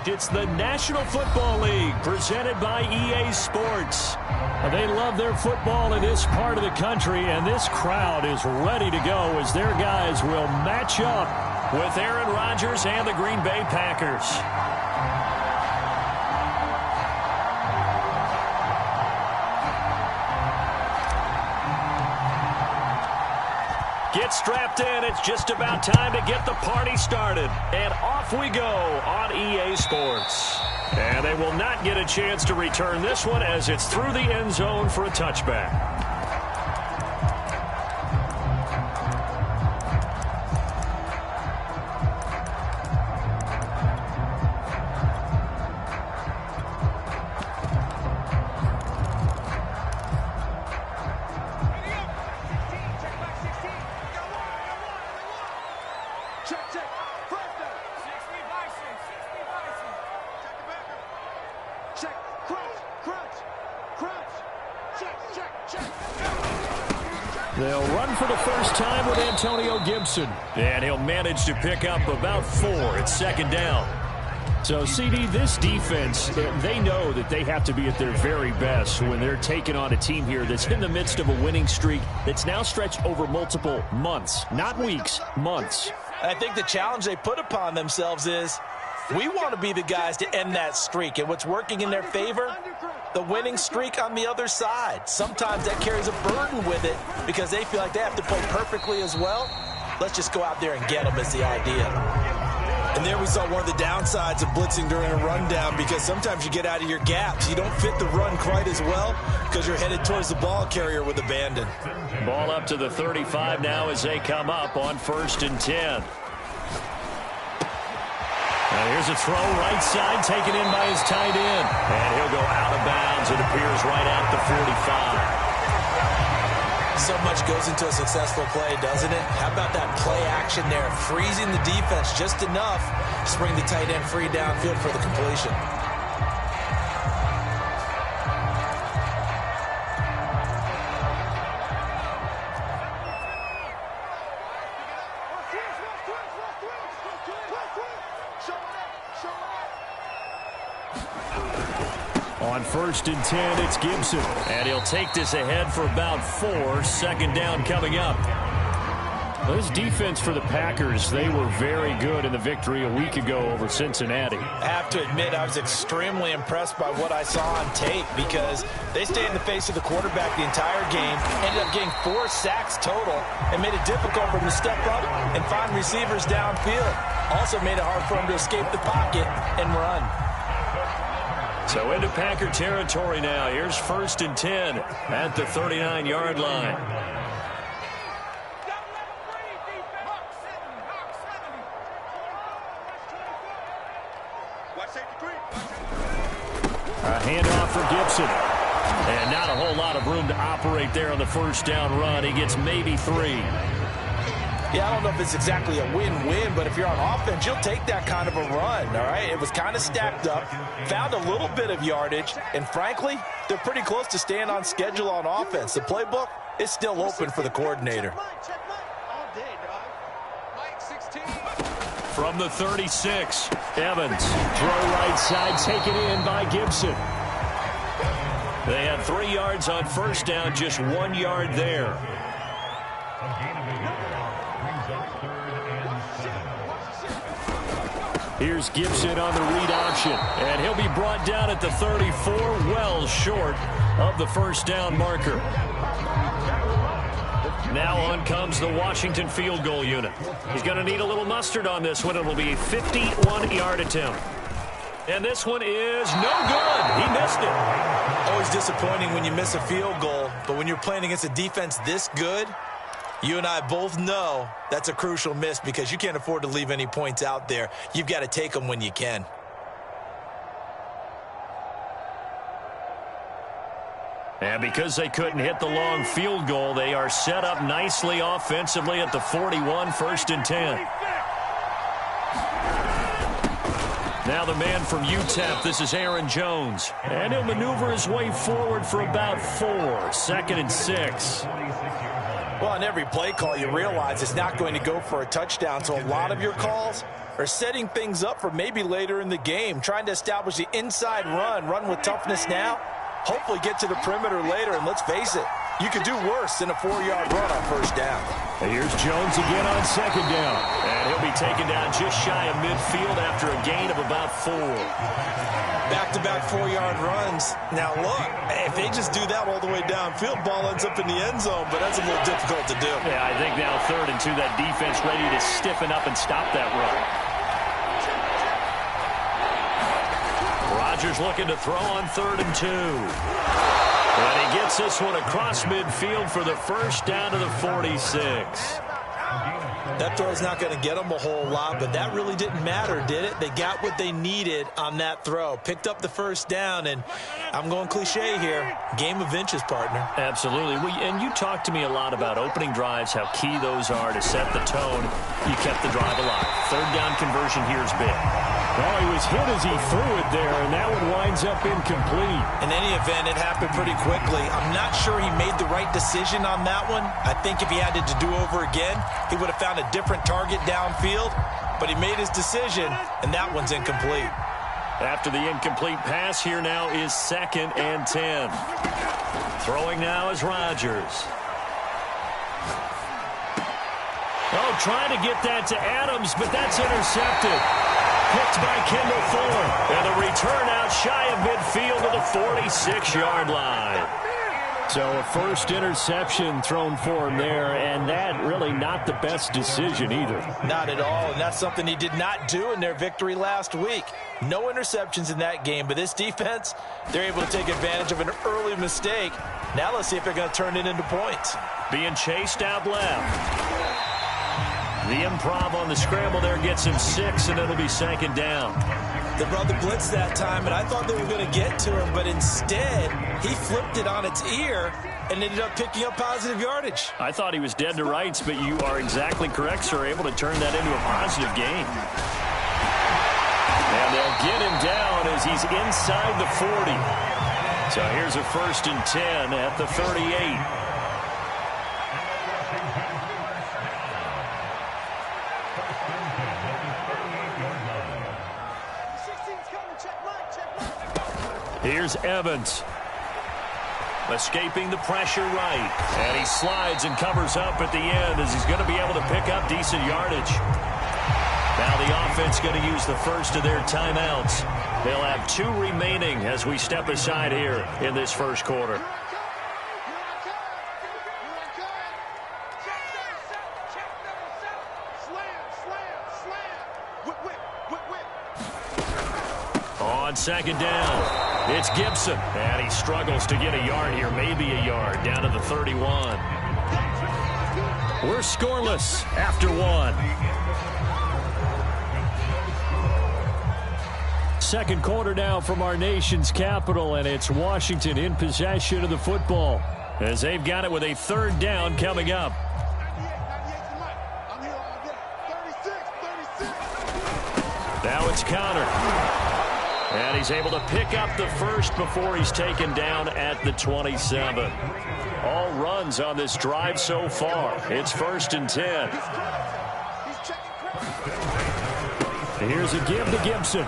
It's the National Football League presented by EA Sports. They love their football in this part of the country, and this crowd is ready to go as their guys will match up with Aaron Rodgers and the Green Bay Packers. Get strapped in. It's just about time to get the party started. And off we go on EA Sports. And they will not get a chance to return this one as it's through the end zone for a touchback. They'll run for the first time with Gibson. And he'll manage to pick up about 4. It's second down. So, CD, this defense, they know that they have to be at their very best when they're taking on a team here that's in the midst of a winning streak that's now stretched over multiple months, not weeks, months. I think the challenge they put upon themselves is we want to be the guys to end that streak. And what's working in their favor? The winning streak on the other side. Sometimes that carries a burden with it because they feel like they have to play perfectly as well. Let's just go out there and get them is the idea. And there we saw one of the downsides of blitzing during a rundown because sometimes you get out of your gaps. You don't fit the run quite as well because you're headed towards the ball carrier with abandon. Ball up to the 35 now as they come up on 1st and 10. Here's a throw right side taken in by his tight end. And he'll go out of bounds. It appears right at the 45. So much goes into a successful play, doesn't it? How about that play action there? Freezing the defense just enough to bring the tight end free downfield for the completion. On 1st and 10, it's Gibson. And he'll take this ahead for about 4. Second down coming up. This defense for the Packers, they were very good in the victory a week ago over Cincinnati. I have to admit, I was extremely impressed by what I saw on tape because they stayed in the face of the quarterback the entire game, ended up getting 4 sacks total, and made it difficult for him to step up and find receivers downfield. Also made it hard for him to escape the pocket and run. So into Packer territory now. Here's 1st and 10 at the 39-yard line. A handoff for Gibson. And not a whole lot of room to operate there on the first down run. He gets maybe 3. Yeah, I don't know if it's exactly a win-win, but if you're on offense, you'll take that kind of a run, all right? It was kind of stacked up, found a little bit of yardage, and frankly, they're pretty close to staying on schedule on offense. The playbook is still open for the coordinator. From the 36, Evans. Throw right side, taken in by Gibson. They had 3 yards on first down, just 1 yard there. Here's Gibson on the read option, and he'll be brought down at the 34, well short of the first down marker. Now on comes the Washington field goal unit. He's going to need a little mustard on this one. It will be a 51-yard attempt. And this one is no good. He missed it. Always disappointing when you miss a field goal, but when you're playing against a defense this good, you and I both know that's a crucial miss because you can't afford to leave any points out there. You've got to take them when you can. And because they couldn't hit the long field goal, they are set up nicely offensively at the 41, 1st and 10. Now the man from UTEP, this is Aaron Jones. And he'll maneuver his way forward for about 4, 2nd and 6. Well, on every play call, you realize it's not going to go for a touchdown, so a lot of your calls are setting things up for maybe later in the game, trying to establish the inside run with toughness now, hopefully get to the perimeter later, and let's face it, you could do worse than a 4-yard run on first down. And here's Jones again on second down. And he'll be taken down just shy of midfield after a gain of about 4. Back-to-back 4-yard runs. Now, look, if they just do that all the way downfield, ball ends up in the end zone, but that's a little difficult to do. Yeah, I think now 3rd and 2, that defense ready to stiffen up and stop that run. Rodgers looking to throw on 3rd and 2. And he gets this one across midfield for the first down to the 46. That throw's not going to get them a whole lot, but that really didn't matter, did it? They got what they needed on that throw. Picked up the first down, and I'm going cliche here. Game of inches, partner. Absolutely. And you talked to me a lot about opening drives, how key those are to set the tone. You kept the drive alive. 3rd down conversion here is big. Well, he was hit as he threw it there, and that one winds up incomplete. In any event, it happened pretty quickly. I'm not sure he made the right decision on that one. I think if he had to do over again, he would have found a different target downfield, but he made his decision, and that one's incomplete. After the incomplete pass, here now is 2nd and 10. Throwing now is Rodgers. Oh, trying to get that to Adams, but that's intercepted. Picked by Kendall Thorne. And a return out shy of midfield to the 46-yard line. So a first interception thrown for him there, and that really not the best decision either. Not at all, and that's something he did not do in their victory last week. No interceptions in that game, but this defense, they're able to take advantage of an early mistake. Now let's see if they're going to turn it into points. Being chased out left. The improv on the scramble there gets him 6, and it'll be 2nd down. They brought the blitz that time, and I thought they were going to get to him, but instead, he flipped it on its ear and ended up picking up positive yardage. I thought he was dead to rights, but you are exactly correct, sir. Able to turn that into a positive gain. And they'll get him down as he's inside the 40. So here's a 1st and 10 at the 38. Here's Evans. Escaping the pressure right. And he slides and covers up at the end as he's going to be able to pick up decent yardage. Now the offense going to use the first of their timeouts. They'll have 2 remaining as we step aside here in this first quarter. On 2nd down. It's Gibson, and he struggles to get a yard here, maybe a yard, down to the 31. We're scoreless after 1. Second quarter now from our nation's capital, and it's Washington in possession of the football as they've got it with a 3rd down coming up. Now it's Connor. And he's able to pick up the first before he's taken down at the 27. All runs on this drive so far. It's 1st and 10. Here's a give to Gibson.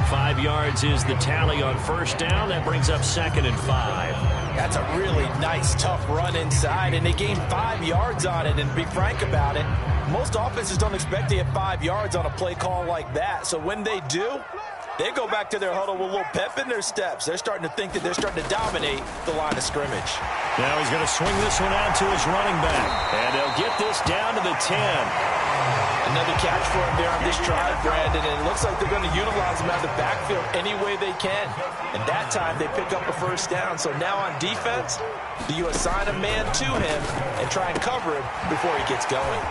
5 yards is the tally on first down. That brings up 2nd and 5. That's a really nice, tough run inside, and they gained 5 yards on it. And to be frank about it, most offenses don't expect to get 5 yards on a play call like that. So when they do, they go back to their huddle with a little pep in their steps. They're starting to think that they're starting to dominate the line of scrimmage. Now he's going to swing this one out to his running back. And they'll get this down to the 10. Another catch for him there on this drive, Brandon, and it looks like they're going to utilize him out of the backfield any way they can. And that time, they pick up a first down. So now on defense, do you assign a man to him and try and cover him before he gets going?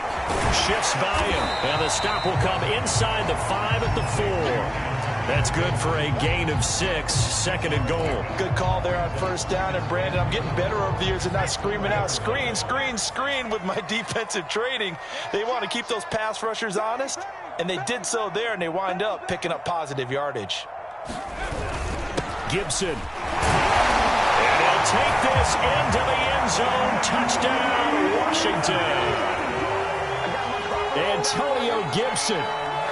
Shifts by him, and the stop will come inside the 5 at the 4. That's good for a gain of 6, 2nd and goal. Good call there on first down, and Brandon, I'm getting better over the years and not screaming out, screen, screen, screen with my defensive training. They want to keep those pass rushers honest, and they did so there, and they wind up picking up positive yardage. Gibson. And he'll take this into the end zone. Touchdown, Washington. Antonio Gibson.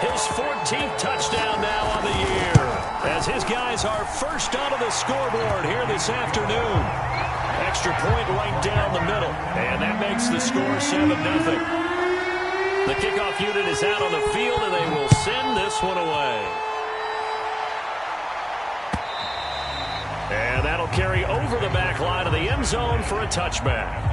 His 14th touchdown now on the year, as his guys are first onto the scoreboard here this afternoon. Extra point right down the middle, and that makes the score 7-0. The kickoff unit is out on the field, and they will send this one away. And that'll carry over the back line of the end zone for a touchback.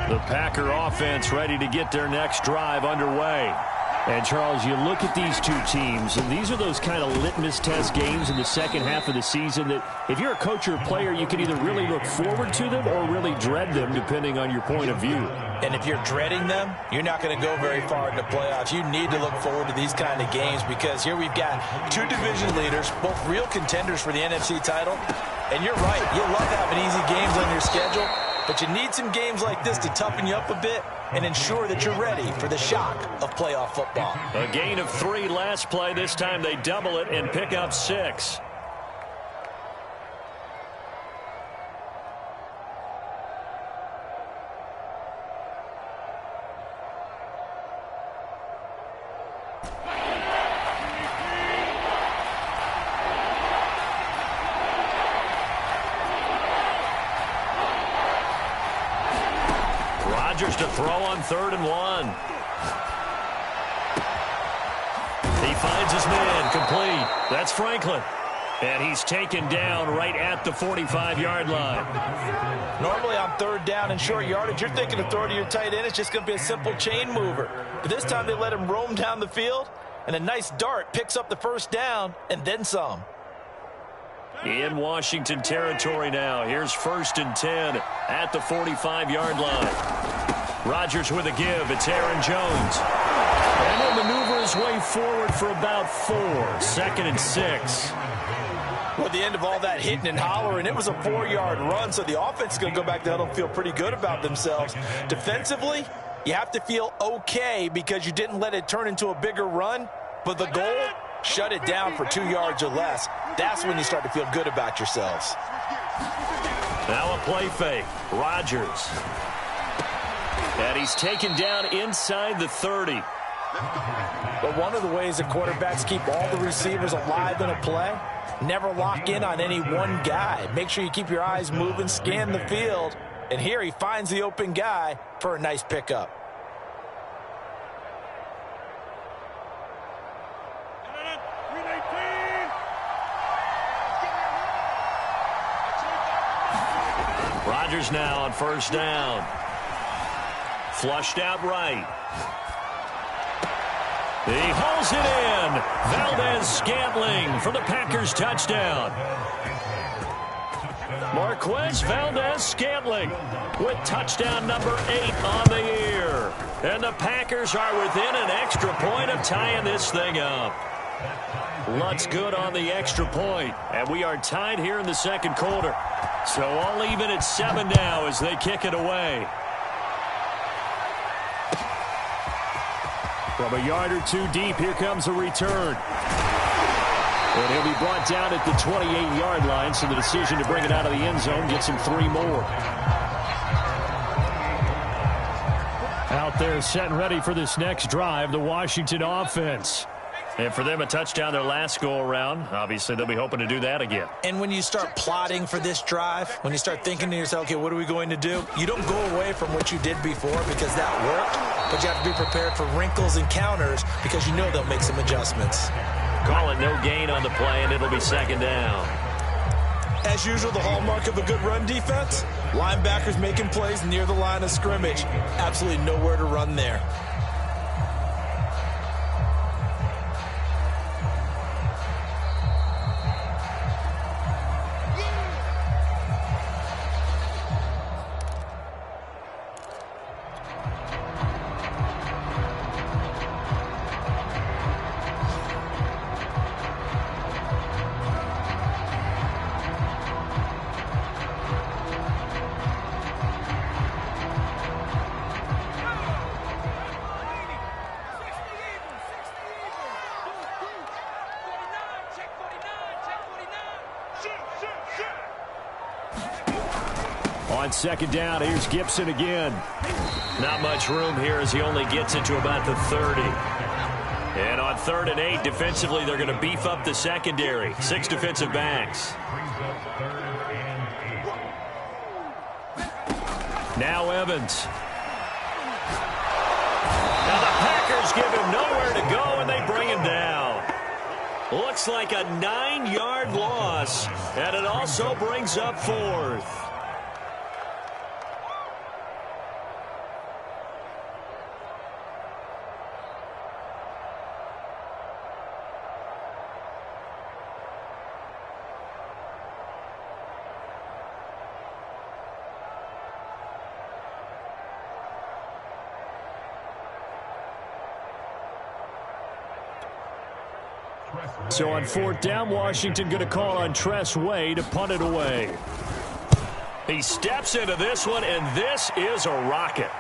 The Packer offense ready to get their next drive underway. And, Charles, you look at these two teams, and these are those kind of litmus test games in the second half of the season that if you're a coach or a player, you can either really look forward to them or really dread them, depending on your point of view. And if you're dreading them, you're not going to go very far in the playoffs. You need to look forward to these kind of games because here we've got two division leaders, both real contenders for the NFC title. And you're right, you love having easy games on your schedule, but you need some games like this to toughen you up a bit and ensure that you're ready for the shock of playoff football. A gain of 3 last play. This time they double it and pick up 6. Rodgers to throw on 3rd and 1. He finds his man, complete. That's Franklin. And he's taken down right at the 45-yard line. Normally on 3rd down and short yardage, you're thinking of throwing to your tight end. It's just going to be a simple chain mover. But this time they let him roam down the field, and a nice dart picks up the 1st down and then some. In Washington territory now. Here's 1st and 10 at the 45-yard line. Rodgers with a give. It's Aaron Jones. And he'll maneuver his way forward for about 4. 2nd and 6. Well, at the end of all that hitting and hollering, it was a 4-yard run, so the offense is going to go back to huddle and feel pretty good about themselves. Defensively, you have to feel okay because you didn't let it turn into a bigger run, but the goal, shut it down for 2 yards or less. That's when you start to feel good about yourselves. Now a play fake. Rodgers. And he's taken down inside the 30. But one of the ways that quarterbacks keep all the receivers alive in a play, never lock in on any one guy. Make sure you keep your eyes moving, scan the field. And here he finds the open guy for a nice pickup. Rodgers now on 1st down. Flushed out right. He hauls it in. Valdez-Scantling for the Packers touchdown. Marquez Valdez-Scantling with touchdown number 8 on the year. And the Packers are within an extra point of tying this thing up. Lutz good on the extra point. And we are tied here in the 2nd quarter. So all even at 7 now as they kick it away. From a yard or 2 deep, here comes a return. And he'll be brought down at the 28-yard line, so the decision to bring it out of the end zone gets him 3 more. Out there set and ready for this next drive, the Washington offense. And for them, a touchdown their last go-around. Obviously, they'll be hoping to do that again. And when you start plotting for this drive, when you start thinking to yourself, okay, what are we going to do? You don't go away from what you did before because that worked, but you have to be prepared for wrinkles and counters because you know they'll make some adjustments. Call it no gain on the play, and it'll be 2nd down. As usual, the hallmark of a good run defense, linebackers making plays near the line of scrimmage. Absolutely nowhere to run there. On second down, here's Gibson again. Not much room here as he only gets it to about the 30. And on 3rd and 8, defensively, they're going to beef up the secondary. 6 defensive backs. Now Evans. Now the Packers give him nowhere to go, and they bring him down. Looks like a 9-yard loss, and it also brings up 4th. So on 4th down, Washington going to call on Tress Way to punt it away. He steps into this one, and this is a rocket.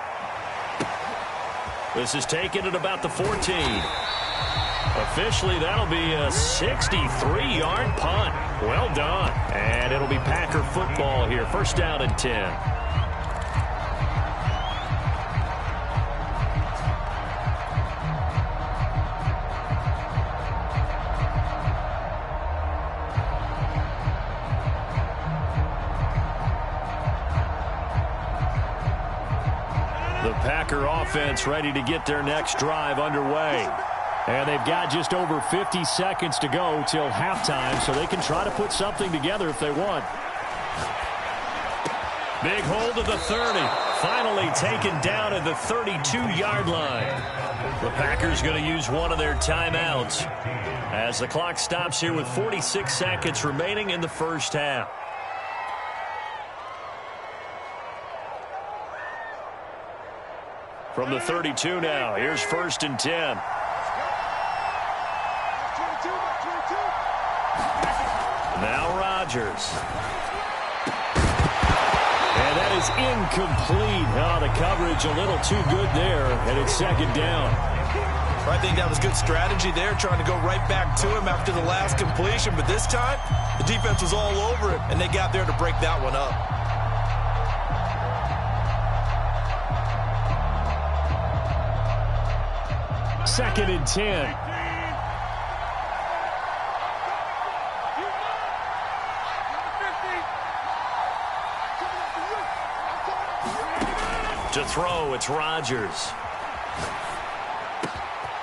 This is taken at about the 14. Officially, that'll be a 63-yard punt. Well done. And it'll be Packer football here. 1st down and 10. Packer offense ready to get their next drive underway. And they've got just over 50 seconds to go till halftime, so they can try to put something together if they want. Big hold of the 30. Finally taken down at the 32-yard line. The Packers going to use one of their timeouts as the clock stops here with 46 seconds remaining in the 1st half. From the 32 now, here's 1st and 10. Now Rodgers. And that is incomplete. Oh, the coverage a little too good there, and it's 2nd down. I think that was good strategy there, trying to go right back to him after the last completion. But this time, the defense was all over him, and they got there to break that one up. 2nd and 10. To throw, it's Rodgers.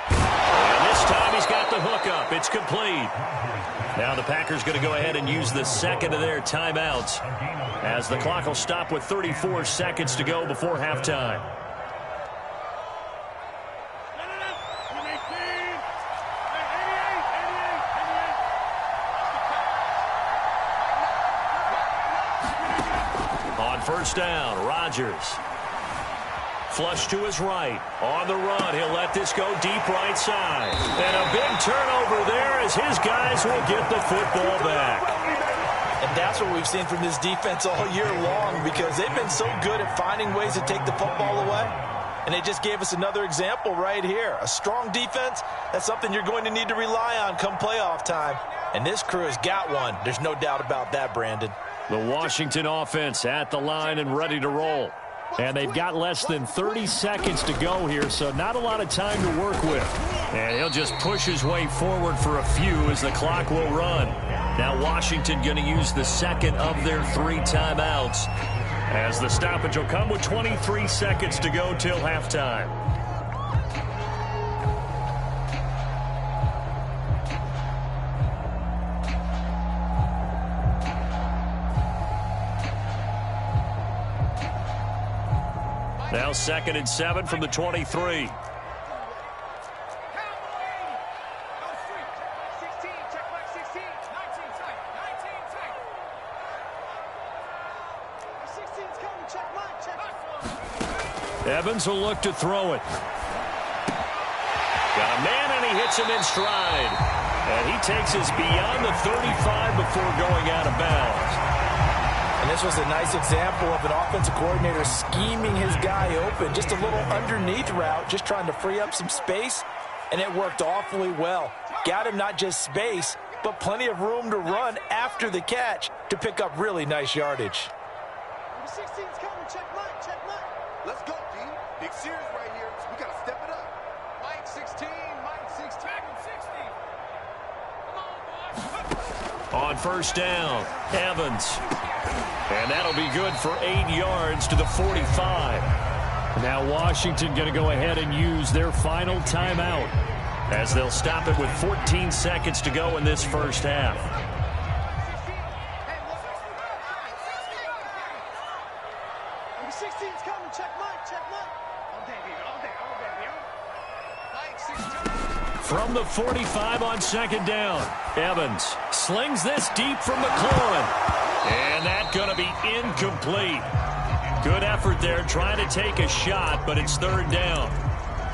And this time he's got the hookup. It's complete. Now the Packers going to go ahead and use the 2nd of their timeouts as the clock will stop with 34 seconds to go before halftime. On 1st down, Rodgers. Flush to his right. On the run, he'll let this go deep right side. And a big turnover there as his guys will get the football back. And that's what we've seen from this defense all year long, because they've been so good at finding ways to take the football away. And they just gave us another example right here. A strong defense, that's something you're going to need to rely on come playoff time. And this crew has got one. There's no doubt about that, Brandon. The Washington offense at the line and ready to roll. And they've got less than 30 seconds to go here, so not a lot of time to work with. And he'll just push his way forward for a few as the clock will run. Now Washington going to use the 2nd of their 3 timeouts as the stoppage will come with 23 seconds to go till halftime. Now 2nd and 7 from the 23. Evans will look to throw it. Got a man, and he hits him in stride. And he takes us beyond the 35 before going out of bounds. And this was a nice example of an offensive coordinator scheming his guy open. Just a little underneath route, just trying to free up some space, and it worked awfully well. Got him not just space, but plenty of room to run after the catch to pick up really nice yardage. 16's coming. Check Mike. Check Mike. Let's go, D. Big series right here. So we got to step it up. Mike 16. Mike 16. Back him 16. Come on, boy. On first down, Evans. And that'll be good for 8 yards to the 45. Now Washington going to go ahead and use their final timeout as they'll stop it with 14 seconds to go in this first half. Number 16's coming. Check Mike. Check Mike. All day, baby. All day. All day, baby. Mike 16. From the 45 on second down, Evans slings this deep from McLaurin. And that's going to be incomplete. Good effort there trying to take a shot, but it's third down.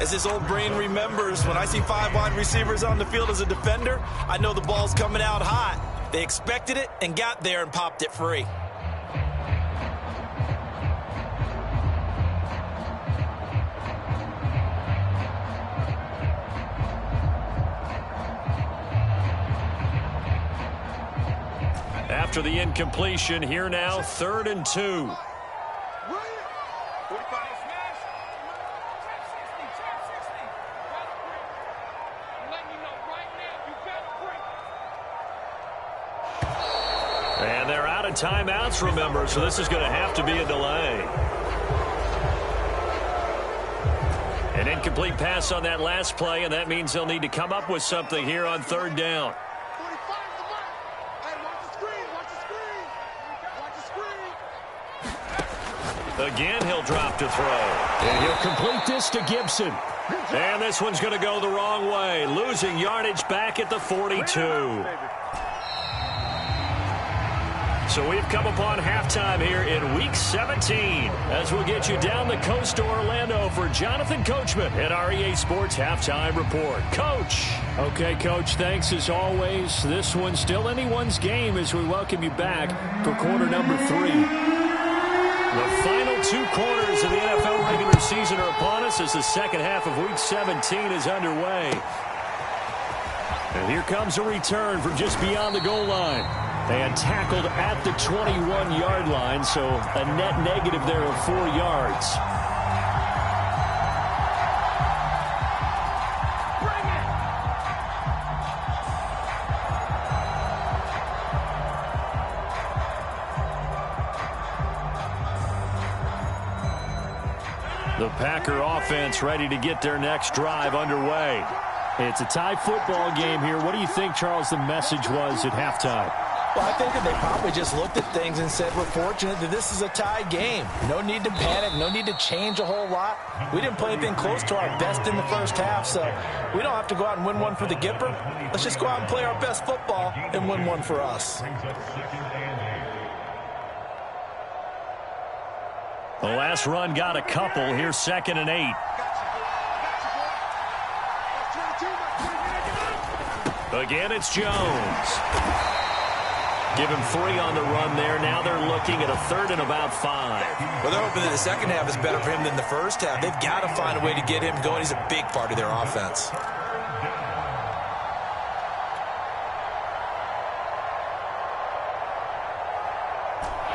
As his old brain remembers, when I see 5 wide receivers on the field as a defender, I know the ball's coming out hot. They expected it and got there and popped it free. After the incompletion, here now, 3rd and 2. And they're out of timeouts, remember, so this is going to have to be a delay. An incomplete pass on that last play, and that means they'll need to come up with something here on 3rd down. Again, he'll drop to throw. And he'll complete this to Gibson. And this one's going to go the wrong way, losing yardage back at the 42. So we've come upon halftime here in Week 17 as we'll get you down the coast to Orlando for Jonathan Coachman at our EA Sports Halftime Report. Coach. Okay, Coach, thanks as always. This one's still anyone's game as we welcome you back for quarter number 3. The final 2 quarters of the NFL regular season are upon us as the second half of Week 17 is underway. And here comes a return from just beyond the goal line. And tackled at the 21-yard line, so a net negative there of 4 yards. Bring it. The Packer offense ready to get their next drive underway. It's a tie football game here. What do you think, Charles, the message was at halftime? Well, I think that they probably just looked at things and said, we're fortunate that this is a tie game. No need to panic, no need to change a whole lot. We didn't play anything close to our best in the first half, so we don't have to go out and win one for the Gipper. Let's just go out and play our best football and win one for us. The last run got a couple. Here's 2nd and 8. Again, it's Jones. Give him 3 on the run there. Now they're looking at a 3rd and about 5. Well, they're hoping that the second half is better for him than the first half. They've got to find a way to get him going. He's a big part of their offense.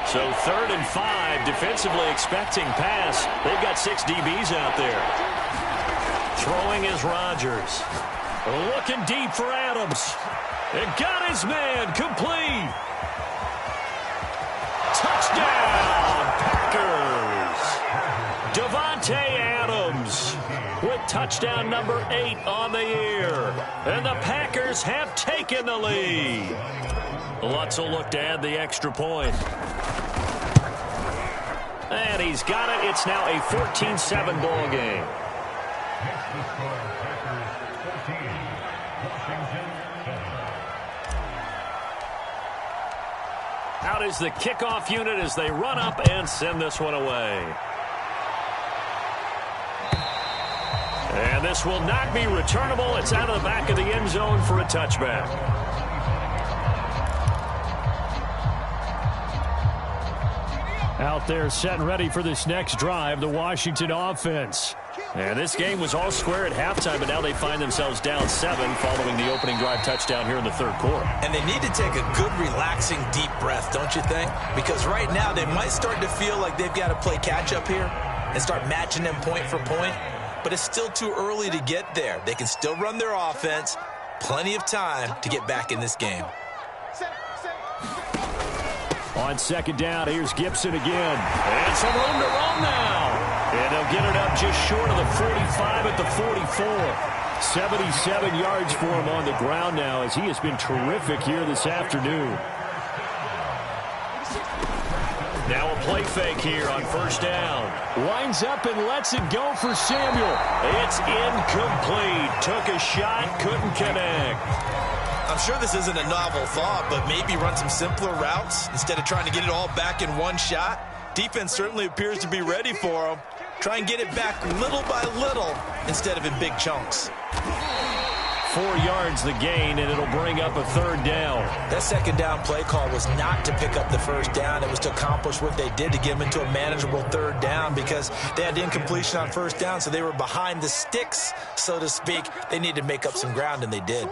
So 3rd and 5, defensively expecting pass. They've got 6 DBs out there. Throwing is Rodgers. Looking deep for Adams. And got his man complete. Touchdown, Packers. Davante Adams with touchdown number 8 on the year. And the Packers have taken the lead. Lutz will look to add the extra point. And he's got it. It's now a 14-7 ball game. Out is the kickoff unit as they run up and send this one away. And this will not be returnable. It's out of the back of the end zone for a touchback. Out there set and ready for this next drive, the Washington offense. And this game was all square at halftime, but now they find themselves down 7 following the opening drive touchdown here in the third quarter. And they need to take a good, relaxing, deep breath, don't you think? Because right now they might start to feel like they've got to play catch-up here and start matching them point for point. But it's still too early to get there. They can still run their offense. Plenty of time to get back in this game. On second down, here's Gibson again. And some room to run now. And they'll get it up just short of the 45 at the 44. 77 yards for him on the ground now as he has been terrific here this afternoon. Now a play fake here on first down. Winds up and lets it go for Samuel. It's incomplete. Took a shot, couldn't connect. I'm sure this isn't a novel thought, but maybe run some simpler routes instead of trying to get it all back in one shot. Defense certainly appears to be ready for him. Try and get it back little by little instead of in big chunks. 4 yards the gain, and it'll bring up a third down. That second down play call was not to pick up the first down. It was to accomplish what they did to get them into a manageable third down because they had incompletion on first down, so they were behind the sticks, so to speak. They needed to make up some ground, and they did.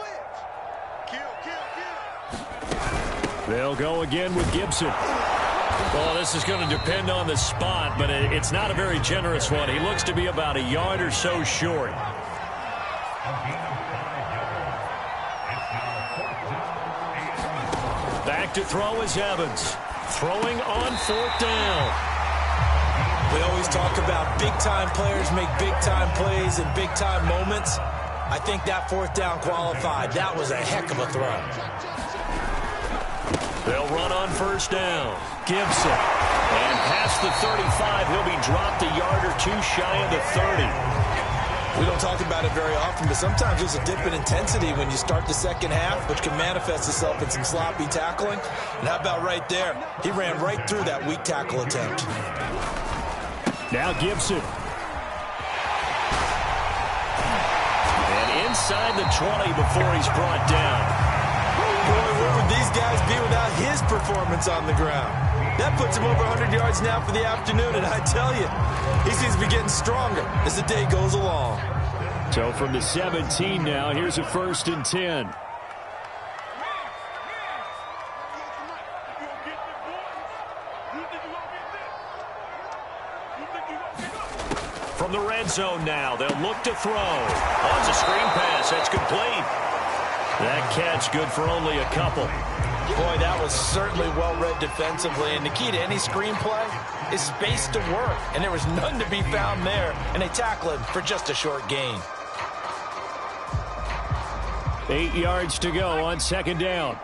They'll go again with Gibson. Well, this is going to depend on the spot, but it's not a very generous one. He looks to be about a yard or so short. Back to throw is Evans. Throwing on fourth down. We always talk about big-time players make big-time plays in big-time moments. I think that fourth down qualified. That was a heck of a throw. They'll run on first down. Gibson. And past the 35, he'll be dropped a yard or two shy of the 30. We don't talk about it very often, but sometimes there's a dip in intensity when you start the second half, which can manifest itself in some sloppy tackling. And how about right there? He ran right through that weak tackle attempt. Now Gibson. And inside the 20 before he's brought down. Boy, where would these guys be without his performance on the ground? That puts him over 100 yards now for the afternoon, and I tell you, he seems to be getting stronger as the day goes along. So from the 17 now, here's a 1st and 10. From the red zone now, they'll look to throw. Oh, it's a screen pass. That's complete. That catch good for only a couple. Boy, that was certainly well-read defensively, and the key to any screenplay is space to work, and there was none to be found there, and they tackle him for just a short gain. 8 yards to go on second down.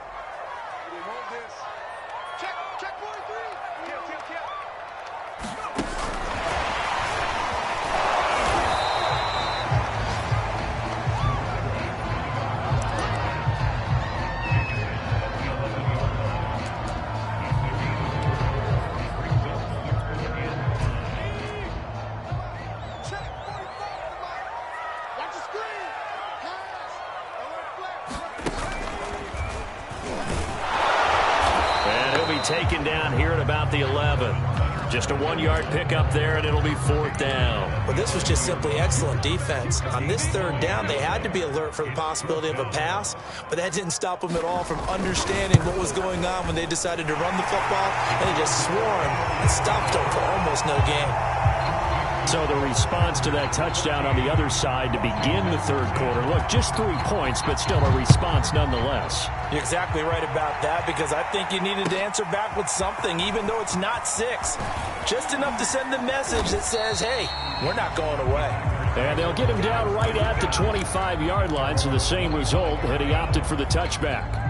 Taken down here at about the 11. Just a 1-yard pickup there, and it'll be fourth down. Well, this was just simply excellent defense. On this third down, they had to be alert for the possibility of a pass, but that didn't stop them at all from understanding what was going on when they decided to run the football, and they just swarmed and stopped them for almost no gain. So the response to that touchdown on the other side to begin the third quarter. Look, just 3 points, but still a response nonetheless. You're exactly right about that, because I think you needed to answer back with something, even though it's not 6. Just enough to send the message that says, hey, we're not going away. And they'll get him down right at the 25-yard line, so the same result, and he opted for the touchback.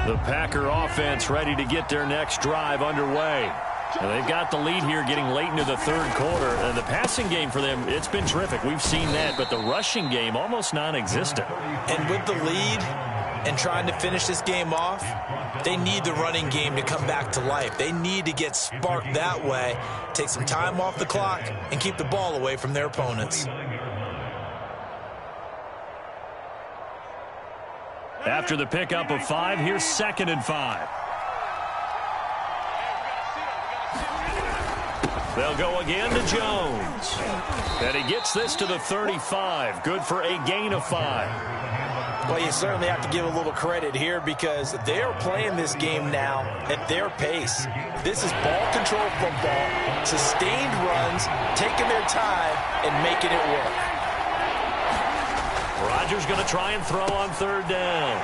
The Packer offense ready to get their next drive underway. And they've got the lead here getting late into the third quarter. And the passing game for them, it's been terrific. We've seen that, but the rushing game almost non-existent. And with the lead and trying to finish this game off, they need the running game to come back to life. They need to get sparked that way, take some time off the clock, and keep the ball away from their opponents. After the pickup of 5, here's 2nd and 5. They'll go again to Jones. And he gets this to the 35. Good for a gain of 5. Well, you certainly have to give a little credit here because they're playing this game now at their pace. This is ball control football, sustained runs, taking their time, and making it work. Rodgers going to try and throw on 3rd down.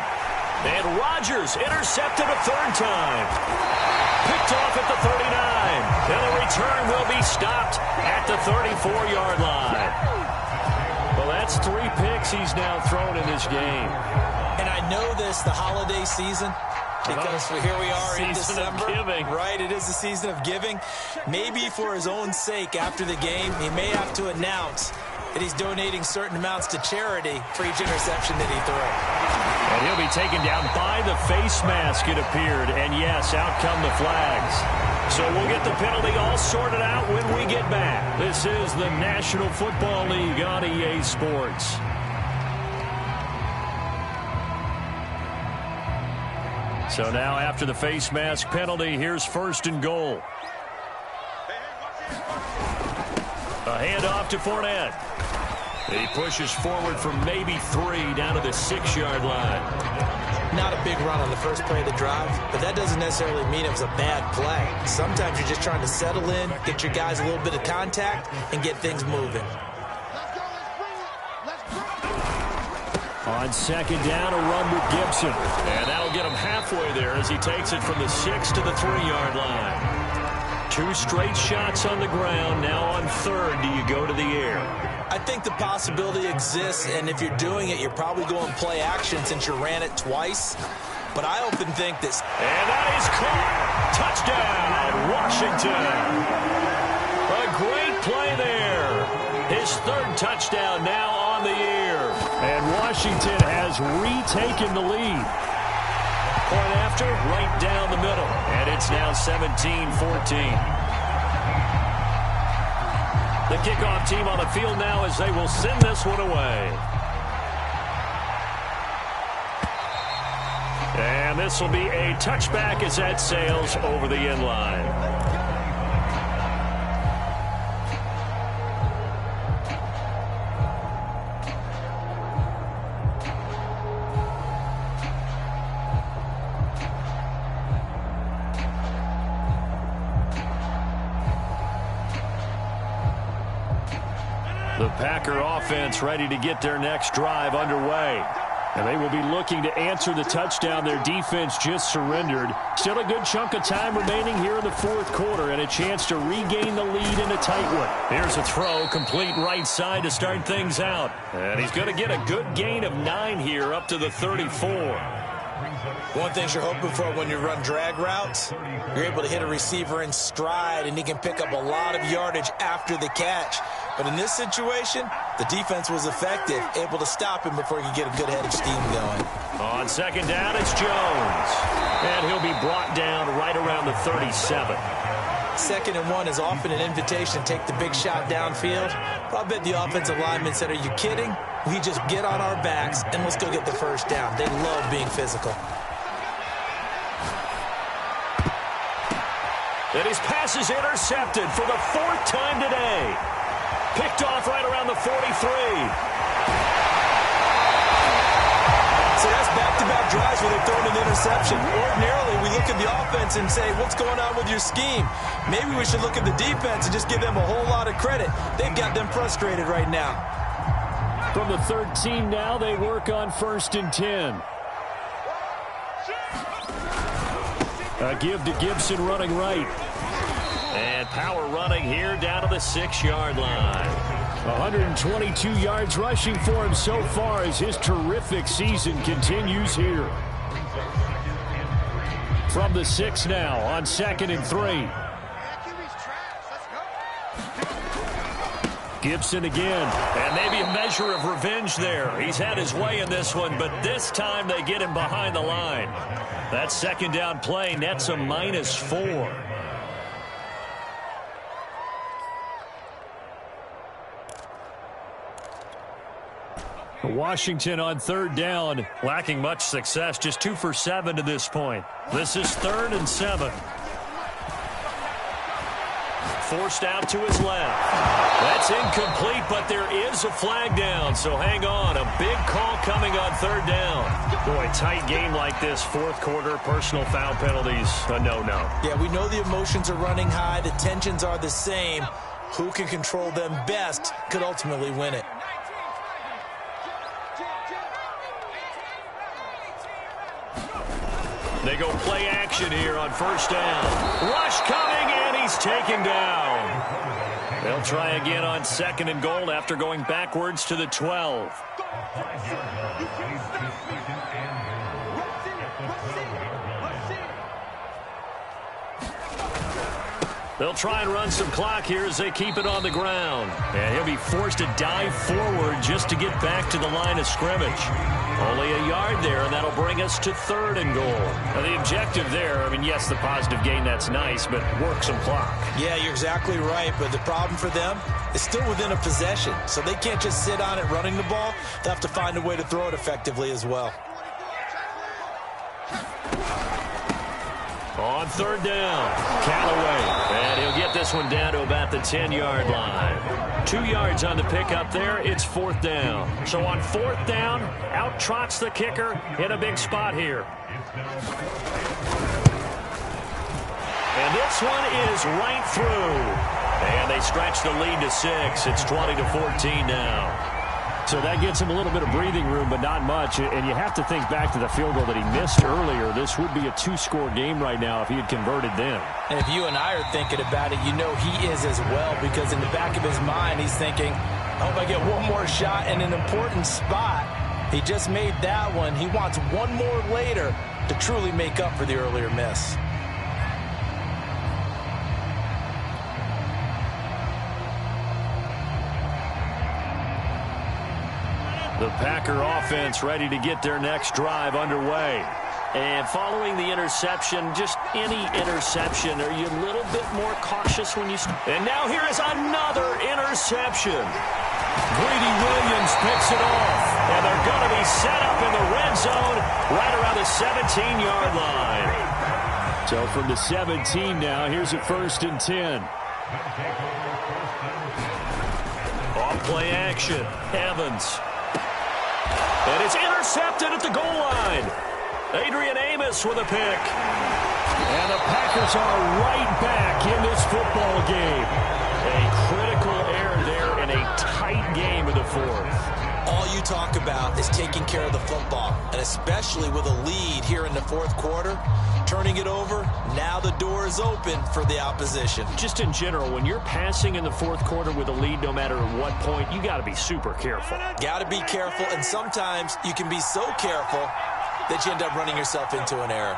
And Rodgers intercepted a 3rd time. Picked off at the 39. And the return will be stopped at the 34-yard line. Well, that's 3 picks he's now thrown in this game. And I know this, the holiday season, because here we are in December. Right, it is the season of giving. Maybe for his own sake after the game, he may have to announce that he's donating certain amounts to charity for each interception that he throws. And he'll be taken down by the face mask, it appeared. And, yes, out come the flags. So we'll get the penalty all sorted out when we get back. This is the National Football League on EA Sports. So now after the face mask penalty, here's 1st and goal. A handoff to Fournette. He pushes forward for maybe 3 down to the 6-yard line. Not a big run on the first play of the drive, but that doesn't necessarily mean it was a bad play. Sometimes you're just trying to settle in, get your guys a little bit of contact, and get things moving. On 2nd down, a run with Gibson. And that'll get him halfway there as he takes it from the 6 to the 3-yard line. 2 straight shots on the ground. Now on 3rd, do you go to the air? I think the possibility exists, and if you're doing it, you're probably going play action since you ran it twice. But I often think this. And that is caught. Touchdown, Washington. A great play there. His 3rd touchdown now on the year. And Washington has retaken the lead. Point after, right down the middle. And it's now 17-14. The kickoff team on the field now as they will send this one away. And this will be a touchback as that sails over the end line. The Packer offense ready to get their next drive underway. And they will be looking to answer the touchdown their defense just surrendered. Still a good chunk of time remaining here in the 4th quarter and a chance to regain the lead in a tight one. Here's a throw, complete right side to start things out. And he's going to get a good gain of 9 here up to the 34. One thing you're hoping for when you run drag routes, you're able to hit a receiver in stride and he can pick up a lot of yardage after the catch. But in this situation, the defense was effective, able to stop him before he could get a good head of steam going. On 2nd down, it's Jones. And he'll be brought down right around the 37. 2nd and 1 is often an invitation to take the big shot downfield. But I bet the offensive lineman said, are you kidding? We just get on our backs and let's go get the 1st down. They love being physical. And his pass is intercepted for the 4th time today. Picked off right around the 43. So that's back-to-back drives where they're throwing an interception. Ordinarily, we look at the offense and say, what's going on with your scheme? Maybe we should look at the defense and just give them a whole lot of credit. They've got them frustrated right now. From the 13 now, they work on 1st and 10. A give to Gibson running right. And power running here down to the 6-yard line. 122 yards rushing for him so far as his terrific season continues here. From the 6 now on 2nd and 3. Gibson again. And maybe a measure of revenge there. He's had his way in this one, but this time they get him behind the line. That 2nd down play nets a -4. Washington on third down, lacking much success, just 2 for 7 to this point. This is 3rd and 7. Forced out to his left. That's incomplete, but there is a flag down, so hang on. A big call coming on 3rd down. Boy, tight game like this, 4th quarter, personal foul penalties, a no-no. Yeah, we know the emotions are running high. The tensions are the same. Who can control them best could ultimately win it. They go play action here on 1st down. Rush coming, and he's taken down. They'll try again on 2nd and goal after going backwards to the 12. They'll try and run some clock here as they keep it on the ground. And he'll be forced to dive forward just to get back to the line of scrimmage. Only a yard there, and that'll bring us to 3rd and goal. Now, the objective there, I mean, yes, the positive gain, that's nice, but work some clock. Yeah, you're exactly right, but the problem for them is still within a possession, so they can't just sit on it running the ball. They'll have to find a way to throw it effectively as well. On 3rd down, Callaway, and he'll get this one down to about the 10-yard line. 2 yards on the pickup there. It's 4th down. So on 4th down, out trots the kicker in a big spot here. And this one is right through. And they stretch the lead to 6. It's 20-14 now. So that gets him a little bit of breathing room, but not much. And you have to think back to the field goal that he missed earlier. This would be a 2-score game right now if he had converted then. And if you and I are thinking about it, you know he is as well, because in the back of his mind, he's thinking, I hope I get one more shot in an important spot. He just made that one. He wants one more later to truly make up for the earlier miss. The Packer offense ready to get their next drive underway. And following the interception, just any interception, are you a little bit more cautious when you... And now here is another interception. Greedy Williams picks it off. And they're going to be set up in the red zone right around the 17-yard line. So from the 17 now, here's a 1st and 10. Off play action. Evans. And it's intercepted at the goal line. Adrian Amos with a pick. And the Packers are right back in this football game. A critical error there in a tight game in the 4th. All you talk about is taking care of the football, and especially with a lead here in the 4th quarter, turning it over, now the door is open for the opposition. Just in general, when you're passing in the 4th quarter with a lead, no matter at what point, you got to be super careful. Got to be careful, and sometimes you can be so careful that you end up running yourself into an error.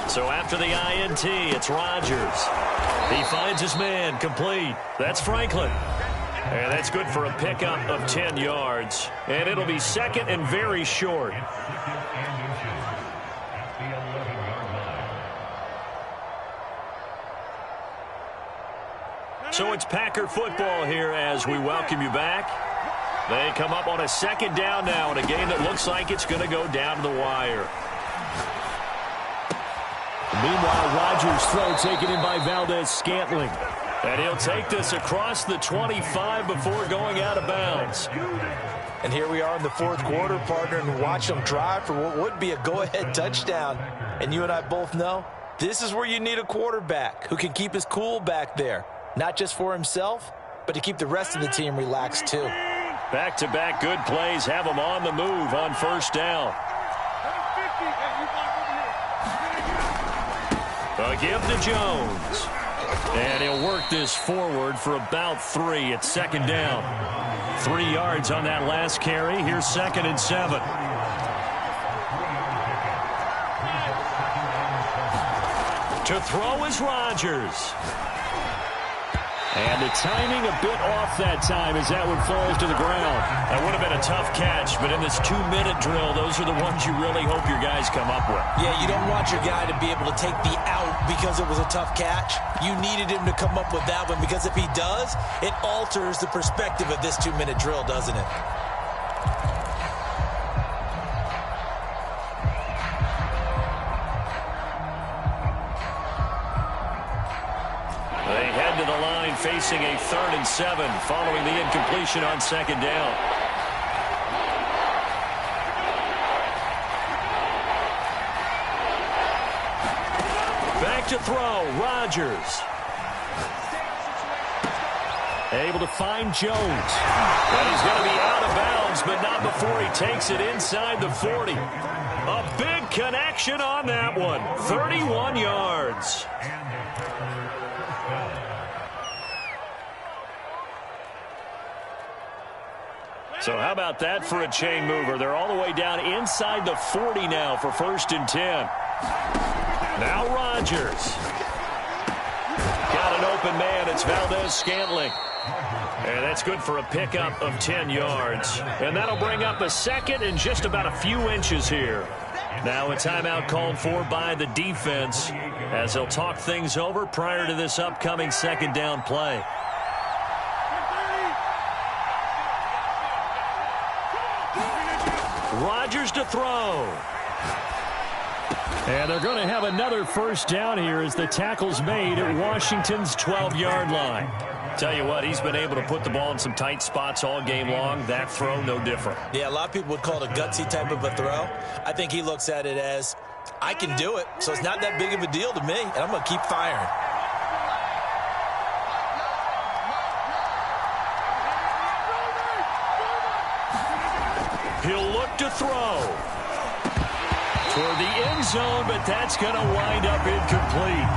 So after the INT, it's Rodgers. He finds his man, complete. That's Franklin. And that's good for a pickup of 10 yards. And it'll be 2nd and very short. So it's Packer football here as we welcome you back. They come up on a 2nd down now in a game that looks like it's going to go down to the wire. Meanwhile, Rodgers' throw taken in by Valdez-Scantling. And he'll take this across the 25 before going out of bounds. And here we are in the 4th quarter, partner, and watch them drive for what would be a go-ahead touchdown. And you and I both know this is where you need a quarterback who can keep his cool back there. Not just for himself, but to keep the rest of the team relaxed too. Back-to-back good plays have him on the move on 1st down. A give to Jones. And he'll work this forward for about 3 at 2nd down. 3 yards on that last carry. Here's 2nd and 7. To throw is Rodgers. And the timing a bit off that time as that one falls to the ground. That would have been a tough catch, but in this 2-minute drill, those are the ones you really hope your guys come up with. Yeah, you don't want your guy to be able to take the out because it was a tough catch. You needed him to come up with that one because if he does, it alters the perspective of this 2-minute drill, doesn't it? They head to the line facing a 3rd and 7 following the incompletion on 2nd down. Back to throw, Rodgers. Able to find Jones. And he's going to be out of bounds, but not before he takes it inside the 40. A big connection on that one. 31 yards. So how about that for a chain mover? They're all the way down inside the 40 now for 1st and 10. Now Rodgers. Got an open man. It's Valdez-Scantling. And that's good for a pickup of 10 yards. And that'll bring up a 2nd and just about a few inches here. Now a timeout called for by the defense as they'll talk things over prior to this upcoming 2nd down play. Rodgers to throw. And they're going to have another 1st down here as the tackle's made at Washington's 12-yard line. Tell you what, he's been able to put the ball in some tight spots all game long. That throw, no different. Yeah, a lot of people would call it a gutsy type of a throw. I think he looks at it as, I can do it, so it's not that big of a deal to me, and I'm going to keep firing. He'll look to throw toward the end zone, but that's going to wind up incomplete.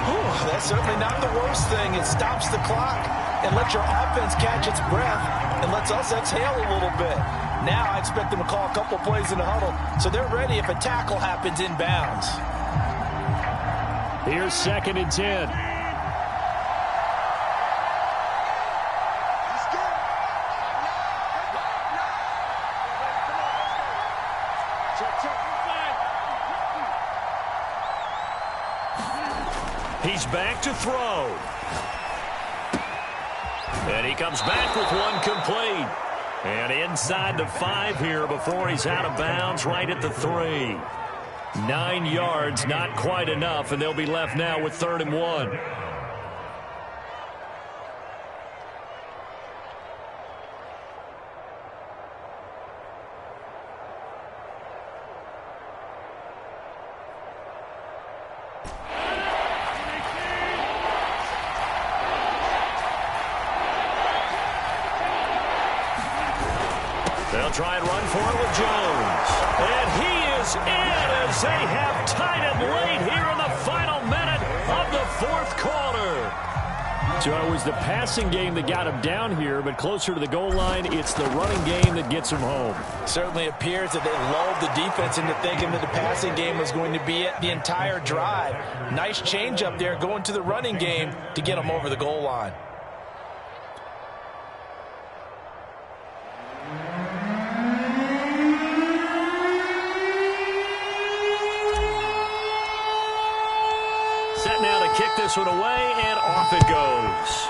Whew, that's certainly not the worst thing. It stops the clock and lets your offense catch its breath and lets us exhale a little bit. Now I expect them to call a couple plays in the huddle so they're ready if a tackle happens inbounds. Here's 2nd and 10. He's back to throw. And he comes back with one complete. And inside the 5 here before he's out of bounds right at the 3. 9 yards, not quite enough, and they'll be left now with 3rd and 1. They'll try and run for it with Jones. And he is in as they have tied it late here in the final minute of the 4th quarter. So it was the passing game that got him down here, but closer to the goal line, it's the running game that gets him home. Certainly appears that they lulled the defense into thinking that the passing game was going to be it the entire drive. Nice change up there going to the running game to get them over the goal line. Set now to kick this one away, and off it goes.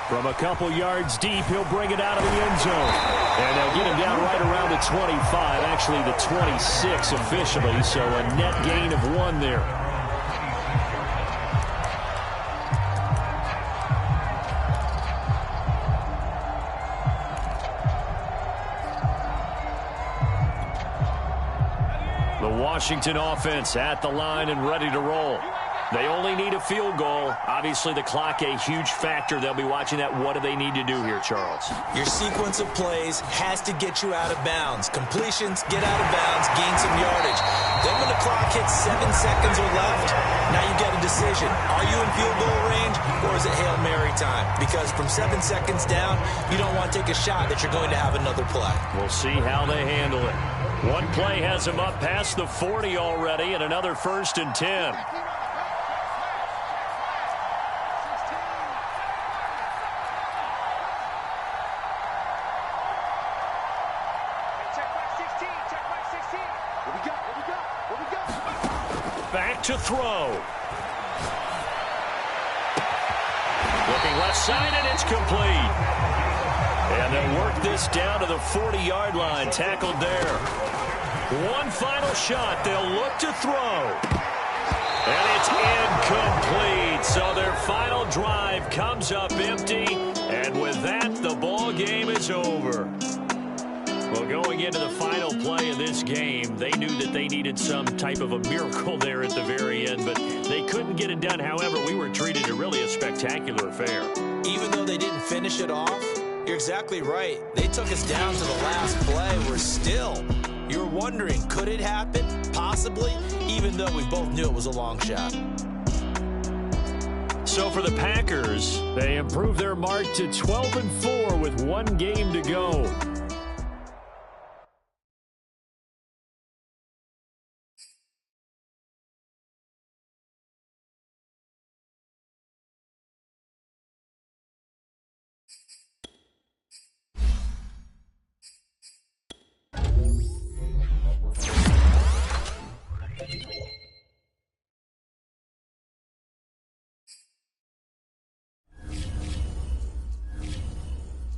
From a couple yards deep, he'll bring it out of the end zone. And they'll get him down right around the 25, actually the 26 officially, so a net gain of 1 there. Washington offense at the line and ready to roll. They only need a field goal. Obviously, the clock a huge factor. They'll be watching that. What do they need to do here, Charles? Your sequence of plays has to get you out of bounds. Completions, get out of bounds, gain some yardage. Then when the clock hits 7 seconds or left, now you get a decision. Are you in field goal range or is it Hail Mary time? Because from 7 seconds down, you don't want to take a shot that you're going to have another play. We'll see how they handle it. One play has them up past the 40 already and another 1st and 10. back to throw. Looking left side, and it's complete. And they'll work this down to the 40-yard line, tackled there. One final shot. They'll look to throw. And it's incomplete. So their final drive comes up empty. And with that, the ball game is over. Well, going into the final play of this game, they knew that they needed some type of a miracle there at the very end, but they couldn't get it done. However, we were treated to really a spectacular affair. Even though they didn't finish it off, you're exactly right. They took us down to the last play. We're still, you're wondering, could it happen? Possibly, even though we both knew it was a long shot. So for the Packers, they improve their mark to 12-4 with one game to go.